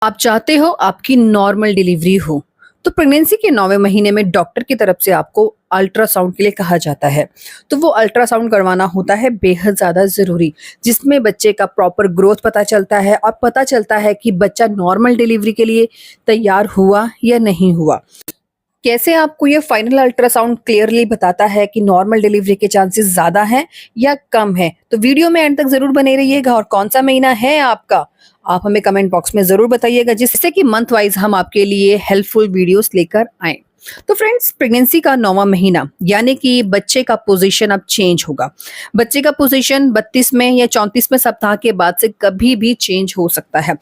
आप चाहते हो आपकी नॉर्मल डिलीवरी हो, तो प्रेगनेंसी के 9वें महीने में डॉक्टर की तरफ से आपको अल्ट्रासाउंड के लिए कहा जाता है। तो वो अल्ट्रासाउंड करवाना होता है बेहद ज़्यादा ज़रूरी, जिसमें बच्चे का प्रॉपर ग्रोथ पता चलता है और पता चलता है कि बच्चा नॉर्मल डिलीवरी के लिए तैयार हुआ या नहीं हुआ। कैसे आपको ये फाइनल अल्ट्रासाउंड क्लियरली बताता है कि नॉर्मल डिलीवरी के चांसेस ज़्यादा हैं या कम हैं? तो वीडियो में एंड तक ज़रूर बने रहिएगा और कौन-सा महीना है आपका, आप हमें कमेंट बॉक्स में ज़रूर बताइएगा, जिससे कि मंथ वाइज़ हम आपके लिए हेल्पफुल वीडियोस लेकर आएँ। तो फ्रेंड्स, प्रेगनेंसी का 9वां महीना यानी कि बच्चे का पोज़ीशन अब चेंज होगा। बच्चे का पोज़ीशन 32वें या 34वें सप्ताह के बाद से कभी भी चेंज हो सकता है,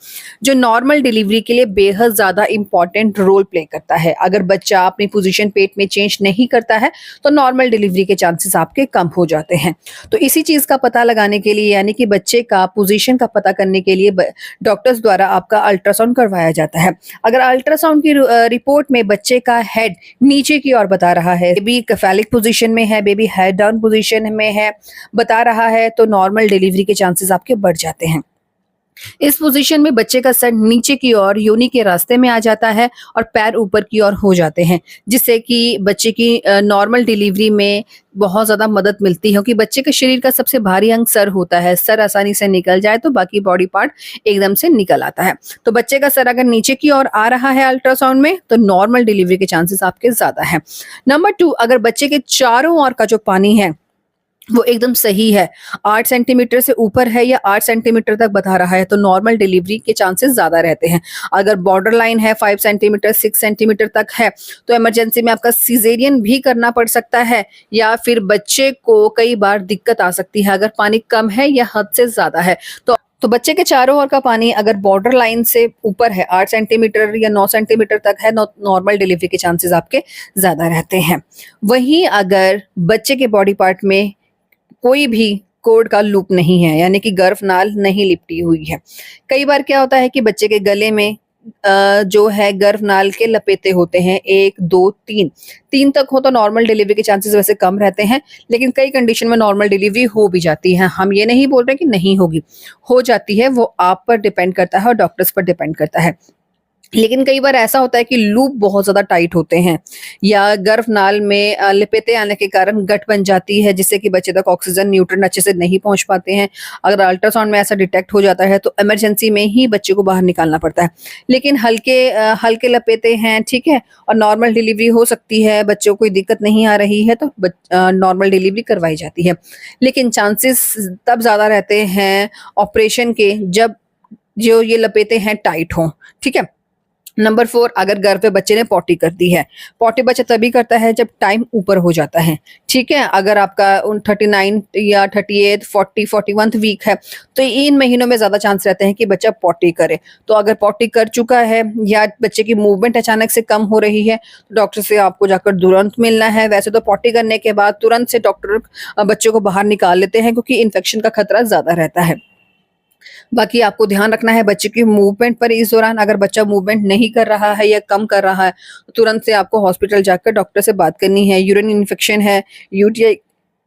जो नॉर्मल डिलीवरी के लिए बेहद ज़्यादा इम्पोर्टेंट रोल प्ले करता है। अगर बच्चा अपनी पोज़ीशन पेट में चेंज नहीं करता है, तो नॉर्मल डिलीवरी के चांसेस आपके कम हो जाते हैं। तो इसी चीज़ का पता लगाने के लिए यानी कि बच्चे का पोज़ीशन का पता करने के लिए डॉक्टर्स द्वारा आपका अल्ट्रासाउंड करवाया जाता है। अगर अल्ट्रासाउंड की रिपोर्ट में बच्चे का हेड नीचे की ओर बता रहा है, बेबी कैफेलिक पोजीशन में है, बेबी हेड डाउन पोजीशन में है, बता रहा है, तो नॉर्मल डिलीवरी के चांसेस आपके बढ़ जाते हैं। इस पोजीशन में बच्चे का सर नीचे की ओर योनि के रास्ते में आ जाता है और पैर ऊपर की ओर हो जाते हैं, जिससे कि बच्चे की नॉर्मल डिलीवरी में बहुत ज़्यादा मदद मिलती है, क्योंकि बच्चे के शरीर का सबसे भारी अंग सर होता है। सर आसानी से निकल जाए तो बाकी बॉडी पार्ट एकदम से निकल आता है। तो बच्चे का सर अगर नीचे की ओर आ रहा है अल्ट्रासाउंड में, तो नॉर्मल डिलीवरी के चांसेस आपके ज़्यादा हैं। नंबर 2, अगर बच्चे के चारों ओर का जो पानी है वो एकदम सही है, 8 सेंटीमीटर से ऊपर है या 8 सेंटीमीटर तक बता रहा है, तो नॉर्मल डिलीवरी के चांसेस ज़्यादा रहते हैं। अगर बॉर्डर लाइन है 5 सेंटीमीटर 6 सेंटीमीटर तक है, तो इमरजेंसी में आपका सिजेरियन भी करना पड़ सकता है, या फिर बच्चे को कई बार दिक्कत आ सकती है अगर पानी कम है या हद से ज़्यादा है। तो बच्चे के चारों ओर का पानी अगर बॉर्डर लाइन से ऊपर है, 8 सेंटीमीटर या 9 सेंटीमीटर तक है, नॉर्मल डिलीवरी के चांसेस आपके ज़्यादा रहते हैं। वहीं अगर बच्चे के बॉडी पार्ट में कोई भी कोड का लूप नहीं है, यानी कि गर्भनाल नहीं लिपटी हुई है। कई बार क्या होता है कि बच्चे के गले में जो है गर्भनाल के लपेटे होते हैं, 1, 2, 3 तक हो तो नॉर्मल डिलीवरी के चांसेस वैसे कम रहते हैं, लेकिन कई कंडीशन में नॉर्मल डिलीवरी हो भी जाती है। हम ये नहीं बोल रहे कि नहीं होगी, हो जाती है, वो आप पर डिपेंड करता है और डॉक्टर्स पर डिपेंड करता है। लेकिन कई बार ऐसा होता है कि लूप बहुत ज़्यादा टाइट होते हैं, या गर्भनाल में लपेटे आने के कारण गट बन जाती है, जिससे कि बच्चे तक ऑक्सीजन न्यूट्रन अच्छे से नहीं पहुंच पाते हैं। अगर अल्ट्रासाउंड में ऐसा डिटेक्ट हो जाता है, तो इमरजेंसी में ही बच्चे को बाहर निकालना पड़ता है। लेकिन हल्के लपेटे हैं, ठीक है, और नॉर्मल डिलीवरी हो सकती है, बच्चों को कोई दिक्कत नहीं आ रही है, तो नॉर्मल डिलीवरी करवाई जाती है। लेकिन चांसेस तब ज़्यादा रहते हैं ऑपरेशन के, जब जो ये लपेटे हैं टाइट हों, ठीक है। नंबर 4, अगर घर पे बच्चे ने पॉटी कर दी है। पॉटी बच्चा तभी करता है जब टाइम ऊपर हो जाता है, ठीक है। अगर आपका 39 या 38, 40, 41 वीक है, तो इन महीनों में ज़्यादा चांस रहते हैं कि बच्चा पॉटी करे। तो अगर पॉटी कर चुका है या बच्चे की मूवमेंट अचानक से कम हो रही है, तो डॉक्टर से आपको जाकर तुरंत मिलना है। वैसे तो पॉटी करने के बाद तुरंत से डॉक्टर बच्चे को बाहर निकाल लेते हैं, क्योंकि इन्फेक्शन का खतरा ज़्यादा रहता है। बाकी आपको ध्यान रखना है बच्चे की मूवमेंट पर। इस दौरान अगर बच्चा मूवमेंट नहीं कर रहा है या कम कर रहा है, तो तुरंत से आपको हॉस्पिटल जाकर डॉक्टर से बात करनी है। यूरिन इन्फेक्शन है,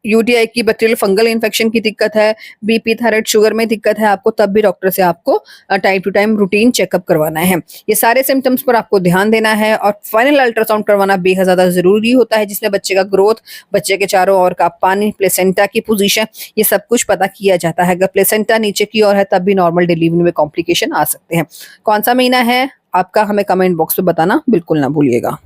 यूटीआई की बैक्टीरियल फंगल इन्फेक्शन की दिक्कत है, बीपी थायराइड शुगर में दिक्कत है आपको, तब भी डॉक्टर से आपको time to time routine checkup करवाना है। ये सारे सिम्टम्स पर आपको ध्यान देना है, और फाइनल अल्ट्रासाउंड करवाना बेहद ज़्यादा ज़रूरी होता है, जिसमें बच्चे का ग्रोथ, बच्चे के चारों ओर का पानी, प्लेसेंटा की पोजीशन, ये सब कुछ पता किया जाता है। अगर प्लेसेंटा नीचे की ओर है, तब भी नॉर्मल डिलीवरी में कॉम्प्लिकेशन आ सकते हैं। कौन सा महीना है आपका, हमें कमेंट बॉक्स में बताना बिल्कुल ना भूलिएगा।